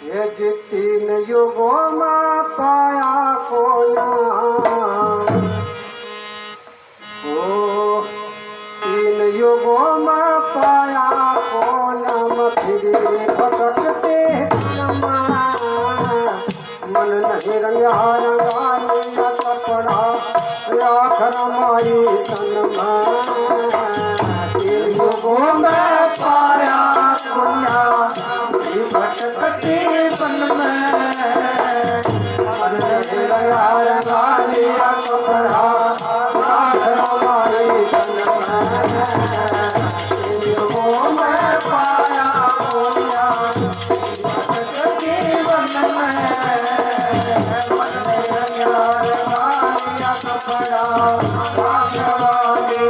ये जी तीन युगों में पाया को नाम, ओ तीन युगों में पाया को नाम, फिर भटकते मन नहीं रंगा रंगा लिया कपड़ा राख रमाई तन में। तीन युगों में पाया को नाम, भटकते मन में मन नहीं रंगा रंगा लिया कपड़ा राख रमाई तन में। तीन युगों में पाया को नाम, भटकते मन में मन नहीं रंगा रंगा लिया कपड़ा राख रमाई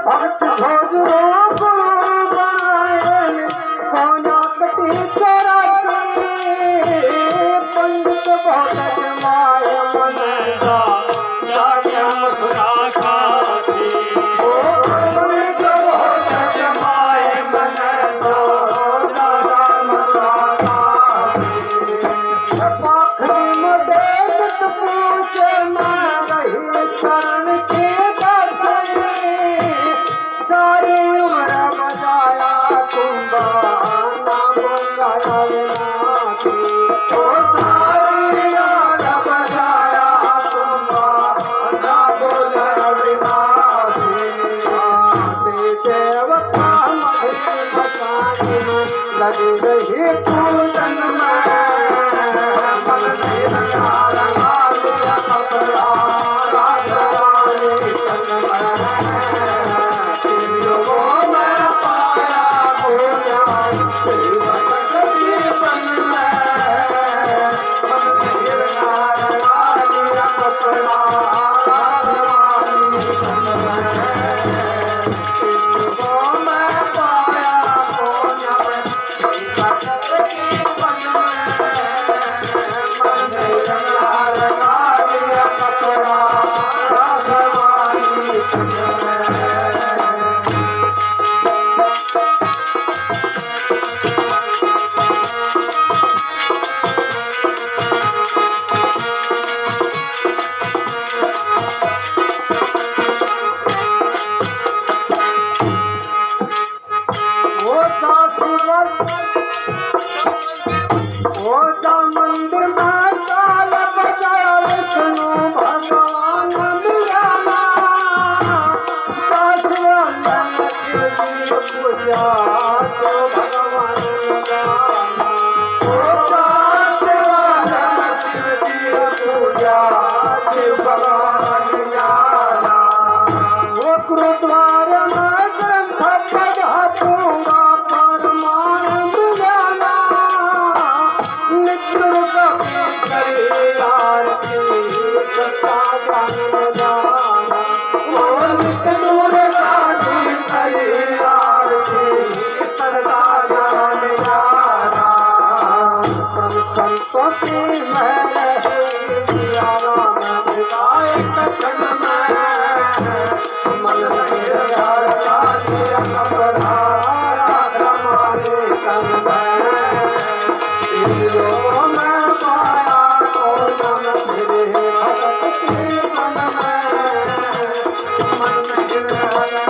भक्त भोजो सोना कटी पंडित भगत माय मन जाके मथुरा खाती। पंडित भगत माय मन जाके मथुरा खाती। पाखरी में देख पूछे मैं रही शरण के सारी उम्र बजाया तुम्बा नाम गाया विनाशी। ओ सारी उम्र बजाया तुम्बा नाम गाया विनाशी। आते देवता मधुर मचाने में लगी रही पूजन में मन नहीं रंगा रंगा लिया कपड़ा राख रमाई तन में। पूजा तो भगवान जाना ओ कांच वाला शिव की पूजा शिव भगवान जाना वो गुरुद्वार में ग्रंथ पढ़ाऊंगा परमानंद जाना नित्य कभी करे आरती सत्ता जान जाना वो नित्य दूर गाजी करे आरती सत्ता जान जाना संतों की महल है राम विदाय कथन में मन नहीं राजा अपना हमारे तन में मैं पाया तो मन फिरे भगत के मन में मन नहीं राजा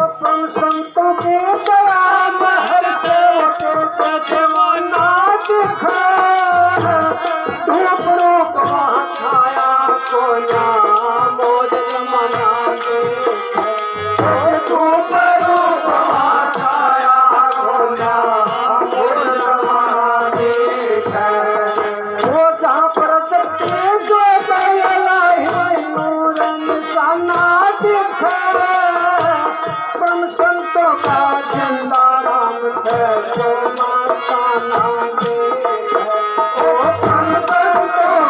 अपना संतों के दया महल के जमाना दिखा धूप रूप वहाँ छाया कोया मोज जमाना देखे धूप रूप वहाँ छाया कोया मोज जमाना देखे वो जहाँ पर सत्य जो दया नूरन साना दिखा संतों का झंडा राम है जो माता नाम ओ संतों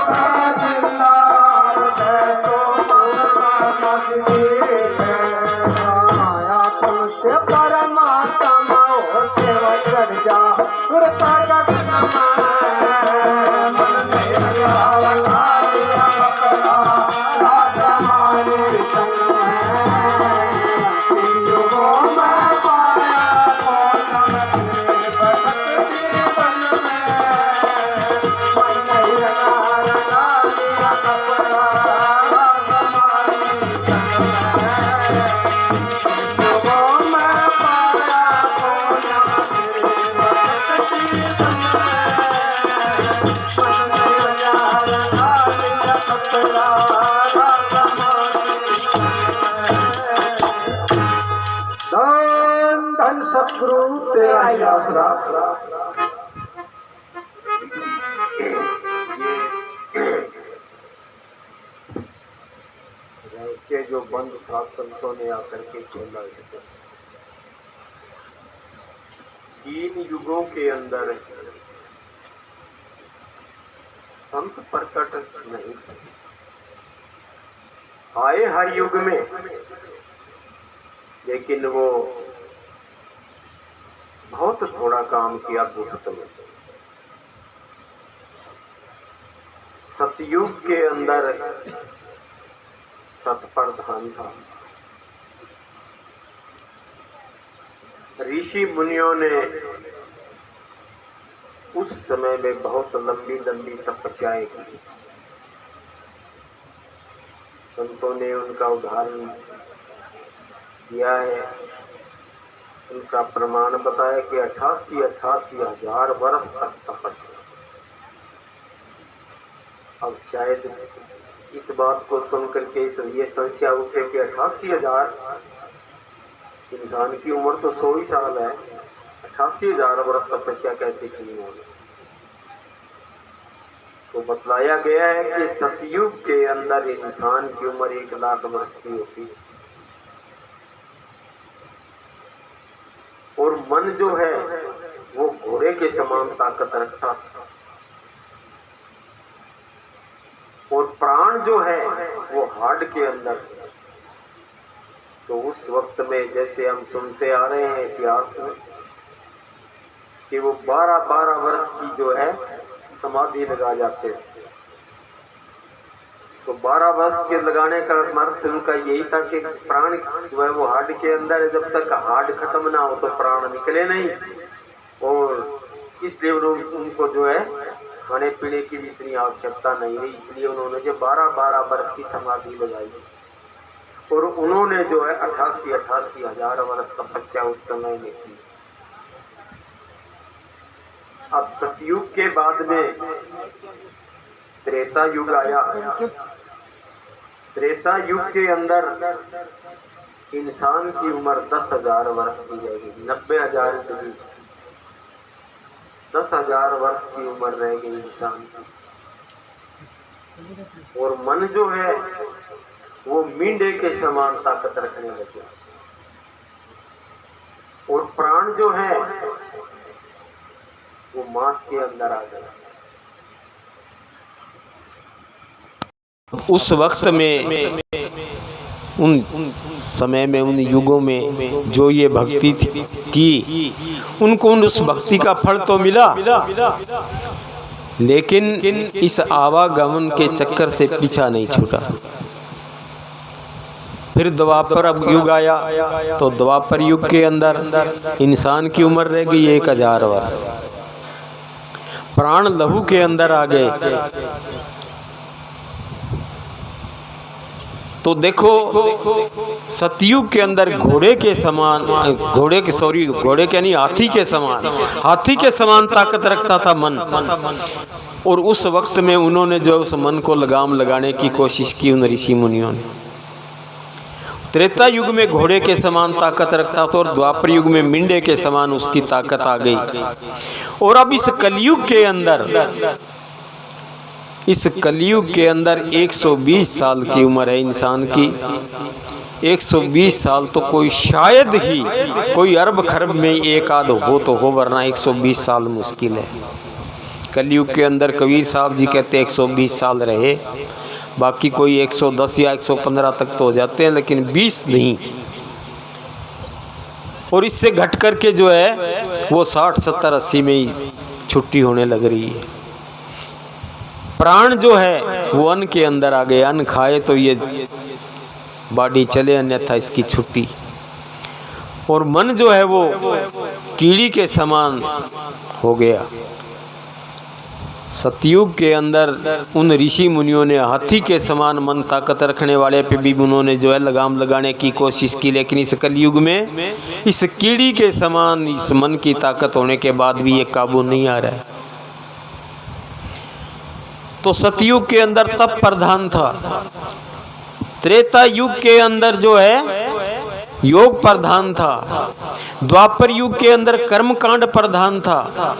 का झंडा राम है जो माता नाम आया तुमसे परमात्मा और सेवा कर जा कृपा करना मन में भावना अपना राजा मारे संग धन सतगुरु तेरा ही आसरा रहस्य जो बंद था संतों ने आकर के खोला। 3 युगों के अंदर संत प्रकट नहीं आए हर युग में, लेकिन वो बहुत थोड़ा काम किया गुप्त में। सतयुग के अंदर सतप्रधान था। ऋषि मुनियों ने उस समय में बहुत लंबी लंबी तपस्याएं की। संतों ने उनका उदाहरण दिया है, उनका प्रमाण बताया कि 88 हजार वर्ष तक तपस्या। अब शायद इस बात को सुनकर के ये संशय उठे कि 88,000 इंसान की उम्र तो 100 ही साल है, 88,000 वर्ष तपस्या कैसे की होगी। तो बतलाया गया है कि सतयुग के अंदर इंसान की उम्र 1 लाख वर्ष की होती है। और मन जो है वो घोड़े के समान ताकत रखता था, और प्राण जो है वो हार्ट के अंदर। तो उस वक्त में जैसे हम सुनते आ रहे हैं इतिहास में कि वो 12-12 वर्ष की जो है समाधि लगा जाते हैं। तो 12 वर्ष के लगाने का अर्थ उनका यही था कि प्राण जो है वो हार्ड के अंदर है, जब तक हार्ड खत्म ना हो तो प्राण निकले नहीं। और इसलिए उनको जो है खाने पीने की भी इतनी आवश्यकता नहीं रही, इसलिए उन्होंने जो 12 वर्ष की समाधि लगाई। और उन्होंने जो है 88 हजार वर्ष तपस्या उस समय में की। अब सतयुग के बाद में त्रेता युग आया। त्रेता युग के अंदर इंसान की उम्र 10,000 वर्ष की रहेगी, 90,000 की 10,000 वर्ष की उम्र रहेगी इंसान की। और मन जो है वो मींढे के समान ताकत रखने लगे। और प्राण जो है वो मांस के अंदर आ गया। उस वक्त में उन समय में उन युगों में जो ये भक्ति की, उनको उस भक्ति का फल तो मिला, लेकिन इस आवागमन के चक्कर से पीछा नहीं छूटा। फिर द्वापर युग आया, तो द्वापर युग के अंदर इंसान की उम्र रह गई 1000 वर्ष। प्राण लहू के अंदर आ गए। तो देखो सतयुग के अंदर घोड़े के समान, घोड़े के नहीं, हाथी के समान ताकत रखता था मन। और उस वक्त में उन्होंने जो उस मन को लगाम लगाने की कोशिश की उन ऋषि मुनियों ने। त्रेता युग में घोड़े के समान ताकत रखता था और द्वापर युग में मिंडे के समान उसकी ताकत आ गई। और अब इस कलयुग के अंदर 120 साल की उम्र है इंसान की। 120 साल तो कोई शायद ही कोई अरब खरब में एक आध हो तो हो, वरना 120 साल मुश्किल है। कलयुग के अंदर कबीर साहब जी कहते 120 साल रहे, बाकी कोई 110 या 115 तक तो हो जाते हैं, लेकिन 20 नहीं। और इससे घट करके जो है वो 60, 70, 80 में ही छुट्टी होने लग रही है। प्राण जो है वो अन्न के अंदर आ गए, अन्न खाए तो ये बॉडी चले, अन्यथा इसकी छुट्टी। और मन जो है वो कीड़ी के समान हो गया। सतयुग के अंदर उन ऋषि मुनियों ने हाथी के समान मन ताकत रखने वाले पे भी उन्होंने जो है लगाम लगाने की कोशिश की, लेकिन इस कलयुग में इस कीड़ी के समान इस मन की ताकत होने के बाद भी ये काबू नहीं आ रहा है। तो सतयुग के अंदर तप प्रधान था, त्रेता युग के अंदर जो है योग प्रधान था, द्वापर युग के अंदर कर्मकांड प्रधान था।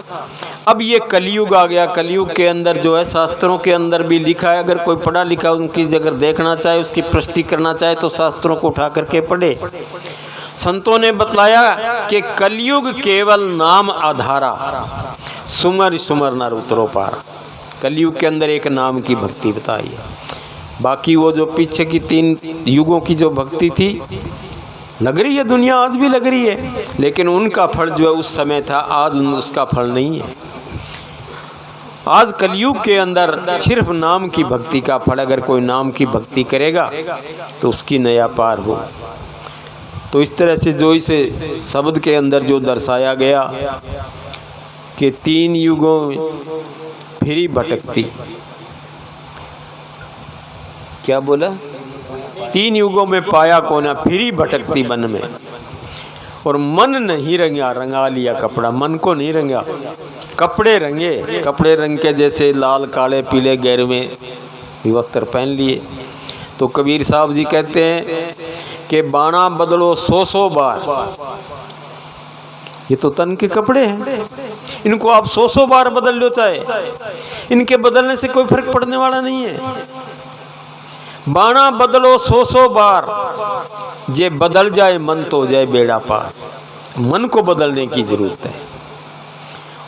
अब ये कलयुग आ गया। कलयुग के अंदर जो है शास्त्रों के अंदर भी लिखा है, अगर कोई पढ़ा लिखा उनकी अगर देखना चाहे, उसकी पुष्टि करना चाहे तो शास्त्रों को उठा करके पढ़े। संतों ने बतलाया कि कलयुग केवल नाम आधारा, सुमर सुमर नर उतरो पार। कलयुग के अंदर एक नाम की भक्ति बताई है। बाकी वो जो पीछे की 3 युगों की जो भक्ति थी लग रही है, दुनिया आज भी लग रही है, लेकिन उनका फल जो है उस समय था, आज उसका फल नहीं है। आज कलयुग के अंदर सिर्फ नाम की भक्ति का फल, अगर कोई नाम की भक्ति करेगा तो उसकी नया पार हो। तो इस तरह से जो इस शब्द के अंदर जो दर्शाया गया कि 3 युगों में फिरी भटकती, क्या बोला? 3 युगों में पाया कोना, फिरी भटकती वन में। और मन नहीं रंगा, रंगा लिया कपड़ा, मन को नहीं रंगा, कपड़े रंगे। कपड़े रंग के जैसे लाल काले पीले गहरे वस्त्र पहन लिए। तो कबीर साहब जी कहते हैं कि बाणा बदलो 100 बार। ये तो तन के कपड़े हैं, इनको आप 100 बार बदल लो, चाहे इनके बदलने से कोई फर्क पड़ने वाला नहीं है। बाणा बदलो 100 बार, जे बदल जाए मन तो जाए बेड़ा पार। मन को बदलने की जरूरत है।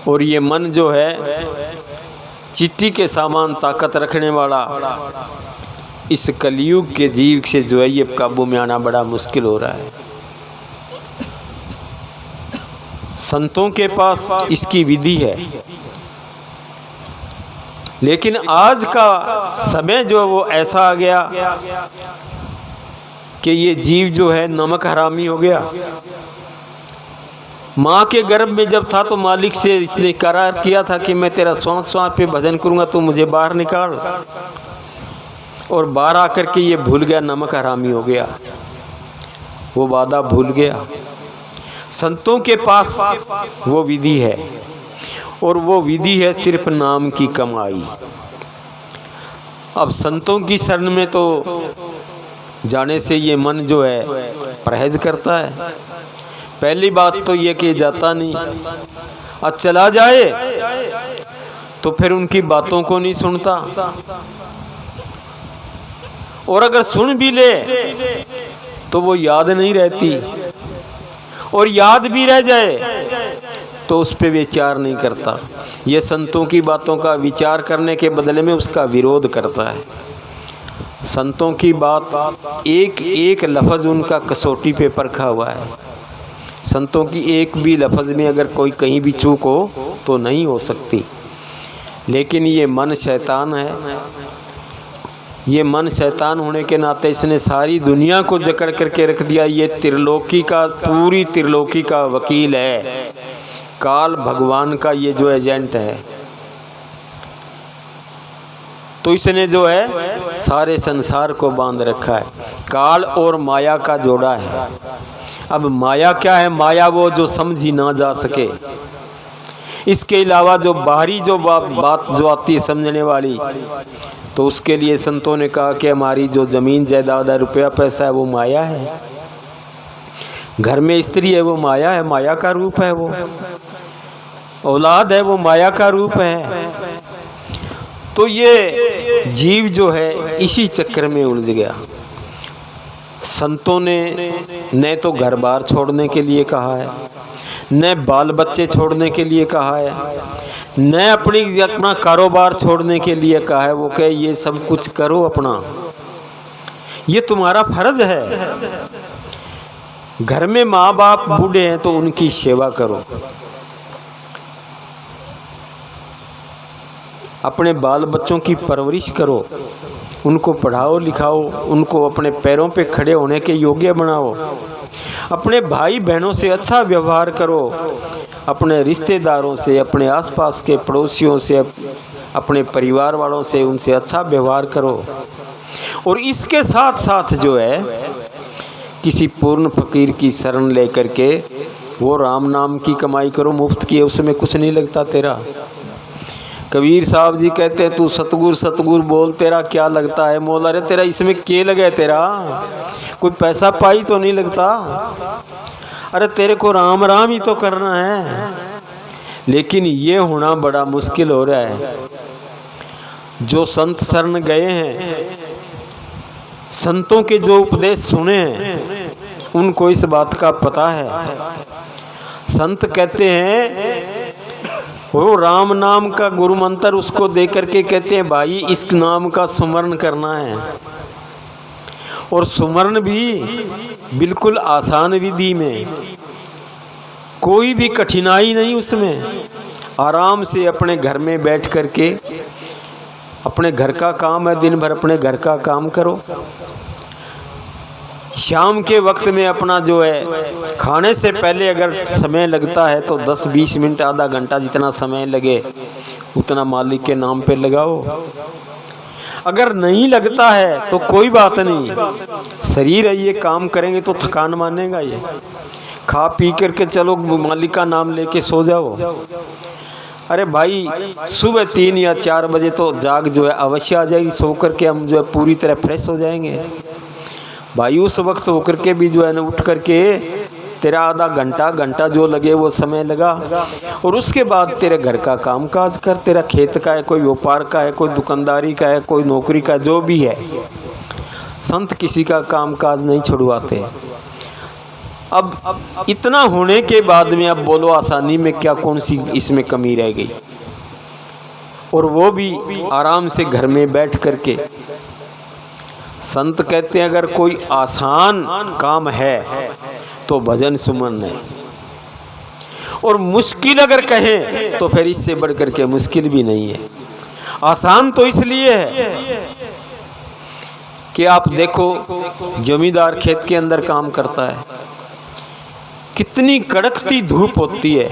और ये मन जो है चिट्ठी के सामान ताकत रखने वाला, इस कलयुग के जीव से जो है ये काबू में आना बड़ा मुश्किल हो रहा है। संतों के पास इसकी विधि है। लेकिन आज का समय जो है वो ऐसा आ गया कि ये जीव जो है नमक हरामी हो गया। माँ के गर्भ में जब था तो मालिक से इसने करार किया था कि मैं तेरा श्वास श्वास पे भजन करूंगा, तो मुझे बाहर निकाल, और बाहर आकर के ये भूल गया, नमक हरामी हो गया, वो वादा भूल गया। संतों के पास वो विधि है, और वो विधि है सिर्फ नाम की कमाई। अब संतों की शरण में तो जाने से ये मन जो है परहेज करता है। पहली बात तो ये कि जाता नहीं, और चला जाए तो फिर उनकी बातों को नहीं सुनता, और अगर सुन भी ले तो वो याद नहीं रहती, और याद भी रह जाए तो उस पे विचार नहीं करता। ये संतों की बातों का विचार करने के बदले में उसका विरोध करता है। संतों की बात एक एक लफ्ज़ उनका कसौटी पे परखा हुआ है। संतों की एक भी लफ्ज़ में अगर कोई कहीं भी चूक हो तो नहीं हो सकती। लेकिन ये मन शैतान है। ये मन शैतान होने के नाते इसने सारी दुनिया को जकड़ करके रख दिया। ये त्रिलोकी का, पूरी त्रिलोकी का वकील है। काल भगवान का ये जो एजेंट है, तो इसने जो है सारे संसार को बांध रखा है। काल और माया का जोड़ा है। अब माया क्या है? माया वो जो समझी ना जा सके। इसके अलावा जो बाहरी जो बात जो आती है समझने वाली, तो उसके लिए संतों ने कहा कि हमारी जो ज़मीन जायदाद है, रुपया पैसा है, वो माया है। घर में स्त्री है, वो माया है, माया का रूप है। वो औलाद है, वो माया का रूप है। तो ये जीव जो है इसी चक्कर में उलझ गया। संतों ने न तो घर बार छोड़ने के लिए कहा है, न बाल बच्चे छोड़ने के लिए कहा है, न अपना कारोबार छोड़ने के लिए कहा है। वो कहे ये सब कुछ करो अपना, ये तुम्हारा फर्ज है। घर में माँ बाप बूढ़े हैं तो उनकी सेवा करो, अपने बाल बच्चों की परवरिश करो, उनको पढ़ाओ लिखाओ, उनको अपने पैरों पे खड़े होने के योग्य बनाओ, अपने भाई बहनों से अच्छा व्यवहार करो, अपने रिश्तेदारों से, अपने आसपास के पड़ोसियों से, अपने परिवार वालों से उनसे अच्छा व्यवहार करो। और इसके साथ साथ जो है किसी पूर्ण फकीर की शरण लेकर के वो राम नाम की कमाई करो, मुफ्त की है, उसमें कुछ नहीं लगता तेरा। कबीर साहब जी कहते हैं तू सतगुर सतगुर बोल, तेरा क्या लगता है मौला रे, तेरा इसमें क्या लगे, तेरा कोई पैसा पाई तो नहीं लगता। अरे तेरे को राम राम ही तो करना है। लेकिन ये होना बड़ा मुश्किल हो रहा है। जो संत शरण गए हैं, संतों के जो उपदेश सुने हैं, उनको इस बात का पता है। संत कहते हैं वो राम नाम का गुरु मंत्र उसको दे करके कहते हैं भाई इस नाम का सुमरण करना है। और सुमरण भी बिल्कुल आसान विधि में, कोई भी कठिनाई नहीं उसमें। आराम से अपने घर में बैठ करके, अपने घर का काम है, दिन भर अपने घर का काम करो। शाम के वक्त में अपना जो है खाने से पहले अगर समय लगता है तो 10-20 मिनट, आधा घंटा, जितना समय लगे उतना मालिक के नाम पे लगाओ। अगर नहीं लगता है तो कोई बात नहीं, शरीर है ये, काम करेंगे तो थकान मानेगा ये। खा पी करके चलो मालिक का नाम लेके सो जाओ। अरे भाई सुबह 3 या 4 बजे तो जाग जो है अवश्य आ जाएगी, सो करके हम जो है पूरी तरह फ्रेश हो जाएंगे। भाई उस वक्त होकर के भी जो है ना उठ करके तेरा आधा घंटा जो लगे वो समय लगा, और उसके बाद तेरे घर का काम काज कर। तेरा खेत का है, कोई व्यापार का है, कोई दुकानदारी का है, कोई नौकरी का, जो भी है। संत किसी का काम काज नहीं छुड़वाते। अब इतना होने के बाद में अब बोलो आसानी में क्या, कौन सी इसमें कमी रह गई? और वो भी आराम से घर में बैठ करके। संत कहते हैं अगर कोई आसान काम है तो भजन सुमन है, और मुश्किल अगर कहें तो फिर इससे बढ़ करके मुश्किल भी नहीं है। आसान तो इसलिए है कि आप देखो, जमींदार खेत के अंदर काम करता है, कितनी कड़कती धूप होती है,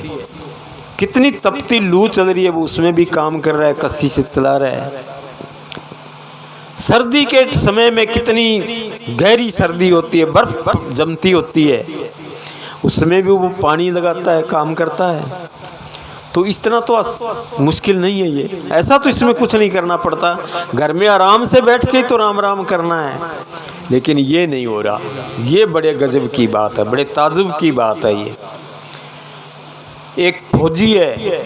कितनी तपती लू चल रही है, वो उसमें भी काम कर रहा है, कस्सी से चला रहा है। सर्दी के समय में कितनी गहरी सर्दी होती है, बर्फ जमती होती है, उसमें भी वो पानी लगाता है, काम करता है। तो इस तरह तो मुश्किल नहीं है ये, ऐसा तो इसमें कुछ नहीं करना पड़ता, घर में आराम से बैठ के तो राम राम करना है। लेकिन ये नहीं हो रहा, ये बड़े गजब की बात है, बड़े ताजुब की बात है। ये एक फौजी है,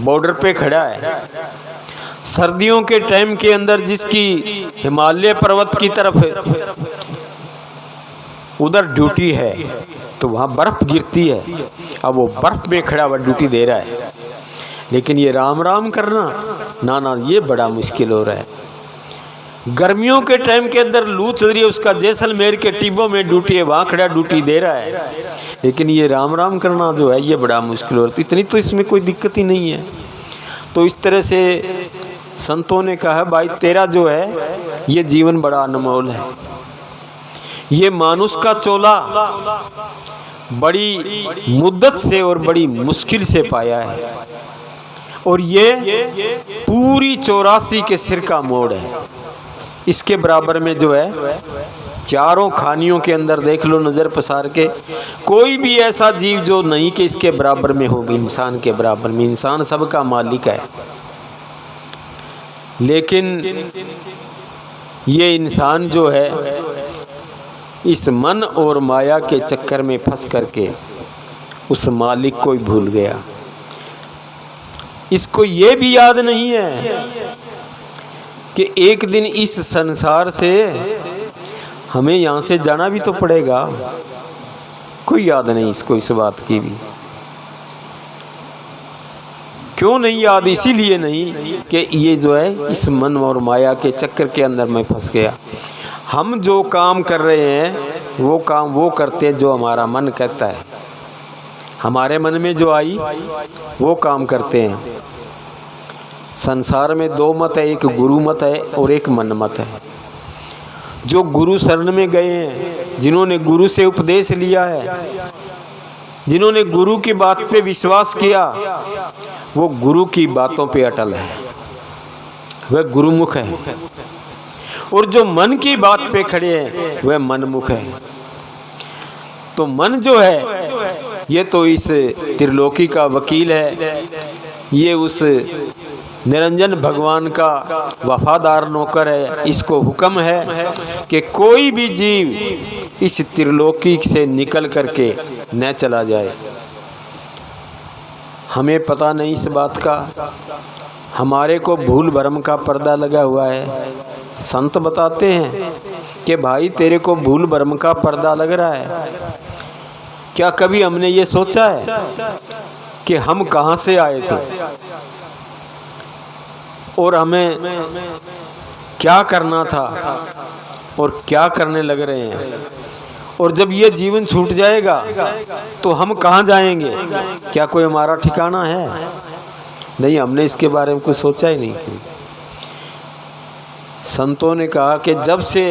बॉर्डर पे खड़ा है, सर्दियों के टाइम के अंदर जिसकी हिमालय पर्वत की तरफ उधर ड्यूटी है, तो वहाँ बर्फ गिरती है, अब वो बर्फ में खड़ा हुआ ड्यूटी दे रहा है। लेकिन ये राम राम करना, ना ये बड़ा मुश्किल हो रहा है। गर्मियों के टाइम के अंदर लू चल रही है, उसका जैसलमेर के टिब्बों में ड्यूटी है, वहाँ खड़ा ड्यूटी दे रहा है, लेकिन ये राम राम करना जो है ये बड़ा मुश्किल हो रहा है। तो इतनी तो इसमें कोई दिक्कत ही नहीं है। तो इस तरह से संतों ने कहा, भाई तेरा जो है ये जीवन बड़ा अनमोल है, ये मानुष का चोला बड़ी मुद्दत से और बड़ी मुश्किल से पाया है, और ये पूरी 84 के सिर का मोड़ है। इसके बराबर में जो है चारों खानियों के अंदर देख लो नज़र पसार के, कोई भी ऐसा जीव जो नहीं कि इसके बराबर में होगी, इंसान के बराबर में। इंसान सबका मालिक है, लेकिन ये इंसान जो है इस मन और माया के चक्कर में फंस करके उस मालिक को ही भूल गया। इसको ये भी याद नहीं है कि एक दिन इस संसार से हमें यहाँ से जाना भी तो पड़ेगा। कोई याद नहीं इसको इस बात की भी। क्यों नहीं याद? इसीलिए नहीं कि ये जो है इस मन और माया के चक्कर के अंदर मैं फंस गया। हम जो काम कर रहे हैं वो काम वो करते हैं जो हमारा मन कहता है, हमारे मन में जो आई वो काम करते हैं। संसार में दो मत है, एक गुरु मत है और एक मन मत है। जो गुरु शरण में गए हैं, जिन्होंने गुरु से उपदेश लिया है, जिन्होंने गुरु की बात पे विश्वास किया, वो गुरु की बातों पे अटल है, वह गुरुमुख है। और जो मन की बात पे खड़े हैं वह मनमुख है। तो मन जो है ये तो इस त्रिलोकी का वकील है, ये उस निरंजन भगवान का वफादार नौकर है। इसको हुक्म है कि कोई भी जीव इस त्रिलोकी से निकल करके न चला जाए। हमें पता नहीं इस बात का, हमारे को भूल भरम का पर्दा लगा हुआ है। संत बताते हैं कि भाई तेरे को भूल भरम का पर्दा लग रहा है। क्या कभी हमने ये सोचा है कि हम कहाँ से आए थे और हमें क्या करना था और क्या करने लग रहे हैं, और जब ये जीवन छूट जाएगा तो हम कहाँ जाएंगे? क्या कोई हमारा ठिकाना है? नहीं, हमने इसके बारे में कुछ सोचा ही नहीं। संतों ने कहा कि जब से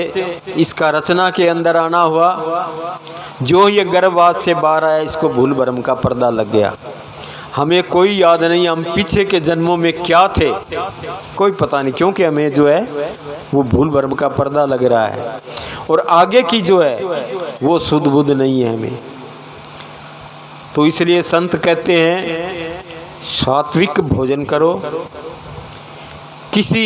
इसका रचना के अंदर आना हुआ, जो ये गर्भवास से बाहर आया, इसको भूल भरम का पर्दा लग गया। हमें कोई याद नहीं हम पीछे के जन्मों में क्या थे, कोई पता नहीं, क्योंकि हमें जो है वो भूल भरम का पर्दा लग रहा है, और आगे की जो है वो सुध बुध नहीं है हमें। तो इसलिए संत कहते हैं सात्विक भोजन करो, किसी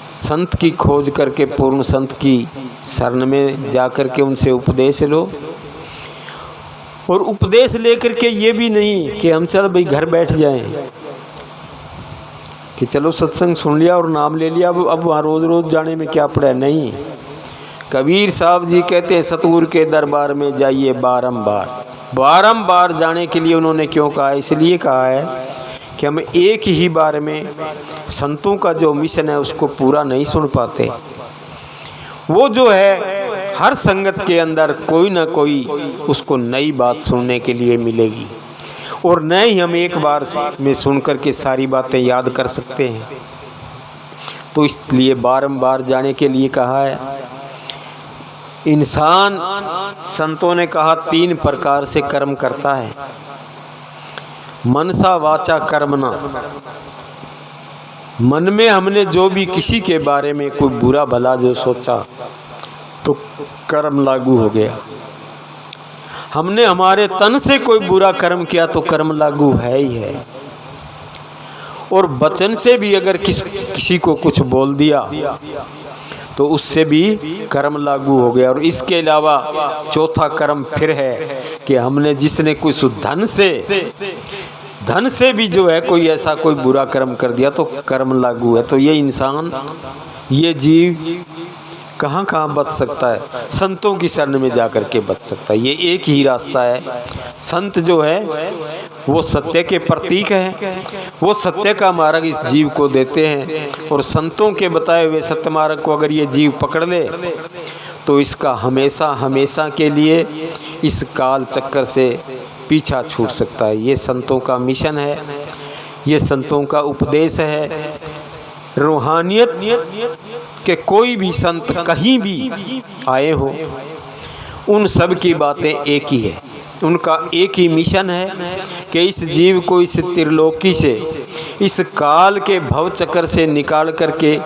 संत की खोज करके, पूर्ण संत की शरण में जा कर के उनसे उपदेश लो। और उपदेश लेकर के ये भी नहीं कि हम चल भाई घर बैठ जाएं, कि चलो सत्संग सुन लिया और नाम ले लिया, अब वहाँ रोज़ रोज़ जाने में क्या पड़ा है। नहीं, कबीर साहब जी कहते हैं सतगुरु के दरबार में जाइए बारंबार। बारंबार जाने के लिए उन्होंने क्यों कहा? इसलिए कहा है कि हम एक ही बार में संतों का जो मिशन है उसको पूरा नहीं सुन पाते। वो जो है हर संगत के अंदर कोई ना कोई उसको नई बात सुनने के लिए मिलेगी। और न ही हम एक बार में सुन कर के सारी बातें याद कर सकते हैं। तो इसलिए बारंबार जाने के लिए कहा है। इंसान, संतों ने कहा, 3 प्रकार से कर्म करता है। मनसा वाचा कर्मणा, मन में हमने जो भी किसी के बारे में कोई बुरा भला जो सोचा तो कर्म लागू हो गया। हमने हमारे तन से कोई बुरा कर्म किया तो कर्म लागू है ही है। और वचन से भी अगर किसी को कुछ बोल दिया तो उससे भी कर्म लागू हो गया। और इसके अलावा चौथा कर्म फिर है कि हमने जिसने कुछ धन से भी जो है कोई ऐसा कोई बुरा कर्म कर दिया तो कर्म लागू है। तो ये इंसान, ये जीव कहाँ कहाँ बच सकता है? संतों की शरण में जा कर के बच सकता है। ये एक ही रास्ता है। संत जो है वो सत्य के प्रतीक हैं, वो सत्य का मार्ग इस जीव को देते हैं। और संतों के बताए हुए सत्य मार्ग को अगर ये जीव पकड़ ले तो इसका हमेशा हमेशा के लिए इस काल चक्कर से पीछा छूट सकता है। ये संतों का मिशन है, ये संतों का उपदेश है। रूहानियत के कोई भी संत कहीं भी आए हो, उन सब की बातें एक ही है। उनका एक ही मिशन है कि इस जीव को इस त्रिलोकी से, इस काल के भव चक्कर से निकाल करके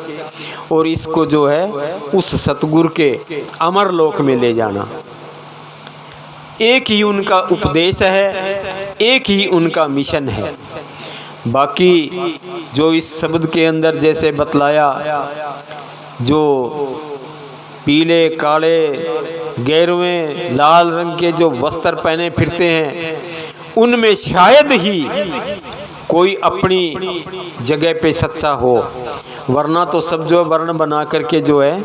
और इसको जो है उस सतगुरु के अमर लोक में ले जाना। एक ही उनका उपदेश है, एक ही उनका मिशन है। बाकी जो इस शब्द के अंदर जैसे बतलाया, जो पीले काले गेरुए लाल रंग के जो वस्त्र पहने फिरते हैं, उनमें शायद ही कोई अपनी जगह पे सच्चा हो, वरना तो सब जो वर्ण बना करके जो है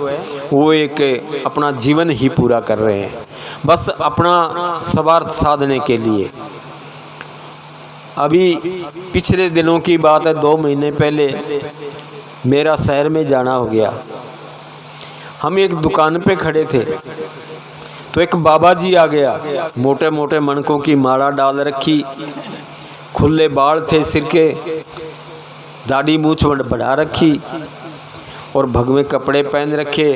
वो एक अपना जीवन ही पूरा कर रहे हैं, बस अपना स्वार्थ साधने के लिए। अभी पिछले दिनों की बात है, 2 महीने पहले मेरा शहर में जाना हो गया। हम एक दुकान पे खड़े थे तो एक बाबा जी आ गया, मोटे मोटे मणकों की माला डाल रखी, खुले बाल थे सिर के, दाढ़ी मूछ बढ़ा रखी और भगवे कपड़े पहन रखे,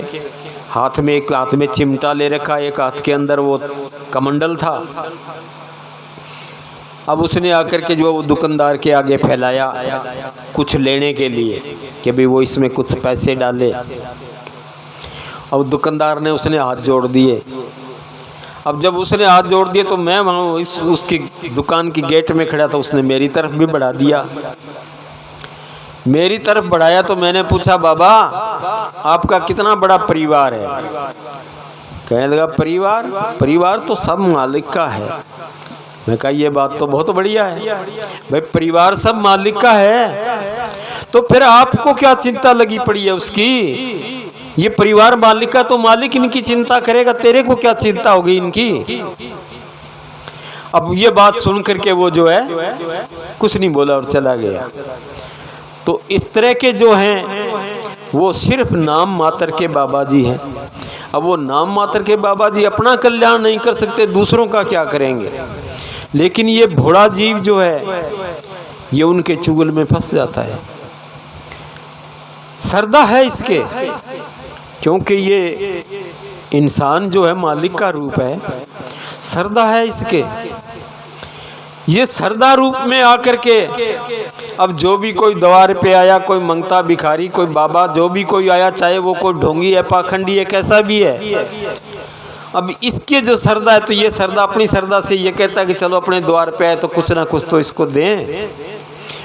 एक हाथ में चिमटा ले रखा, एक हाथ के अंदर वो कमंडल था। अब उसने आकर के जो दुकानदार के आगे फैलाया कुछ लेने के लिए कि भाई वो इसमें कुछ पैसे डाले। अब दुकानदार ने उसने हाथ जोड़ दिए। अब जब उसने हाथ जोड़ दिए तो मैं वहाँ उसकी दुकान की गेट में खड़ा था, उसने मेरी तरफ भी बढ़ा दिया। मेरी तरफ बढ़ाया तो मैंने पूछा, बाबा आपका कितना बड़ा परिवार है? कहने लगा, परिवार तो सब मालिक का है। मैं कहा ये बात तो बहुत बढ़िया है भाई, परिवार सब मालिक का है तो फिर आपको क्या चिंता लगी पड़ी है उसकी? ये परिवार मालिक का तो मालिक इनकी चिंता करेगा, तेरे को क्या चिंता होगी इनकी? अब ये बात सुन करके वो जो है कुछ नहीं बोला और चला गया। तो इस तरह के जो हैं वो सिर्फ नाम मात्र के बाबा जी हैं। अब वो नाम मात्र के बाबा जी अपना कल्याण नहीं कर सकते, दूसरों का क्या करेंगे? लेकिन ये भोला जीव जो है ये उनके चुगल में फंस जाता है। श्रद्धा है इसके, क्योंकि ये इंसान जो है मालिक का रूप है, श्रद्धा है इसके। ये श्रद्धा रूप में आकर के अब जो भी कोई द्वार पे आया, कोई मंगता भिखारी, कोई बाबा, जो भी कोई आया, चाहे वो कोई ढोंगी है, पाखंडी है, कैसा भी है, अब इसके जो श्रद्धा है तो ये श्रद्धा अपनी श्रद्धा से ये कहता है कि चलो अपने द्वार पे आए तो कुछ ना कुछ तो इसको दें,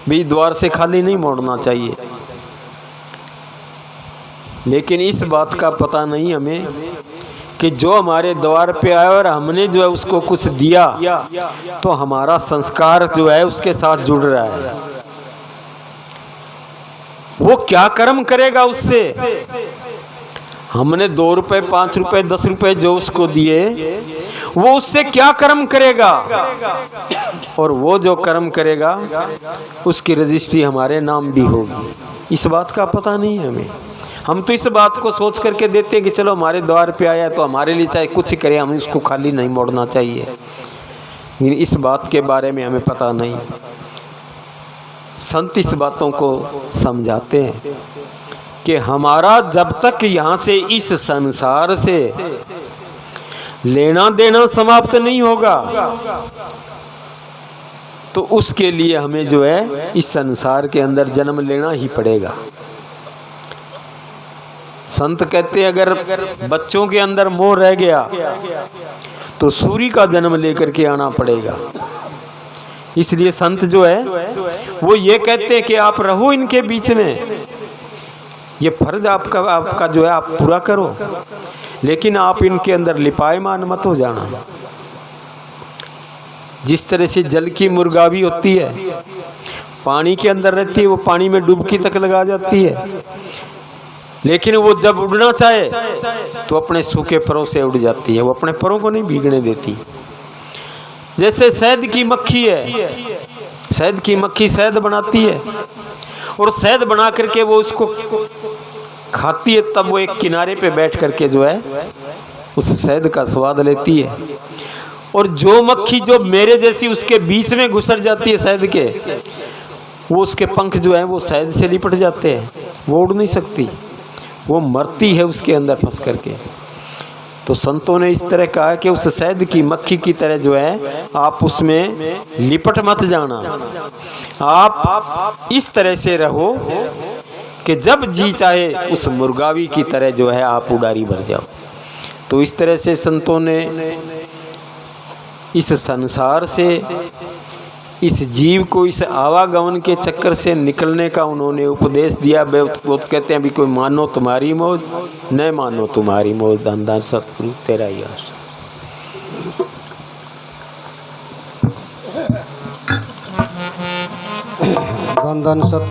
भाई द्वार से खाली नहीं मोड़ना चाहिए। लेकिन इस बात का पता नहीं हमें कि जो हमारे द्वार पे आया और हमने जो है उसको कुछ दिया तो हमारा संस्कार जो है उसके साथ जुड़ रहा है। वो क्या कर्म करेगा उससे? हमने 2 रुपए, 5 रुपए, 10 रुपए जो उसको दिए, वो उससे क्या कर्म करेगा? और वो जो कर्म करेगा उसकी रजिस्ट्री हमारे नाम भी होगी। इस बात का पता नहीं है हमें। हम तो इस बात को सोच करके देते हैं कि चलो हमारे द्वार पे आया तो हमारे लिए चाहे कुछ करे, हमें उसको खाली नहीं मोड़ना चाहिए। लेकिन इस बात के बारे में हमें पता नहीं। संत इस बातों को समझाते हैं कि हमारा जब तक यहाँ से इस संसार से लेना देना समाप्त नहीं होगा, तो उसके लिए हमें जो है इस संसार के अंदर जन्म लेना ही पड़ेगा। संत कहते हैं अगर बच्चों के अंदर मोह रह गया तो सूरी का जन्म लेकर के आना पड़ेगा। इसलिए संत जो है वो ये कहते हैं कि आप रहो इनके बीच में, ये फर्ज आपका जो है आप पूरा करो, लेकिन आप इनके अंदर लिपायमान मत हो जाना। जिस तरह से जल की मुर्गावी होती है, पानी के अंदर रहती है, वो पानी में डुबकी तक लगा जाती है, लेकिन वो जब उड़ना चाहे तो अपने सूखे परों से उड़ जाती है, वो अपने परों को नहीं भीगने देती। जैसे शहद की मक्खी है, शहद की मक्खी शहद बनाती है और शहद बना करके वो उसको खाती है, तब वो एक किनारे पे बैठ करके जो है उस शहद का स्वाद लेती है। और जो मक्खी जो मेरे जैसी उसके बीच में घुसर जाती है शहद के, वो उसके पंख जो है वो शहद से लिपट जाते हैं, वो उड़ नहीं सकती, वो मरती है उसके अंदर फंस करके। तो संतों ने इस तरह कहा कि उस शहद की मक्खी की तरह जो है आप उसमें लिपट मत जाना, आप इस तरह से रहो कि जब जी चाहे उस मुर्गावी की तरह जो है आप उड़ारी भर जाओ। तो इस तरह से संतों ने इस संसार से, इस जीव को इस आवागमन के चक्कर से निकलने का उन्होंने उपदेश दिया। वो कहते हैं अभी कोई मानो तुम्हारी मौज, न मानो तुम्हारी मौज, धन धन सतगुरु तेरा ही आश्रय। धन धन सत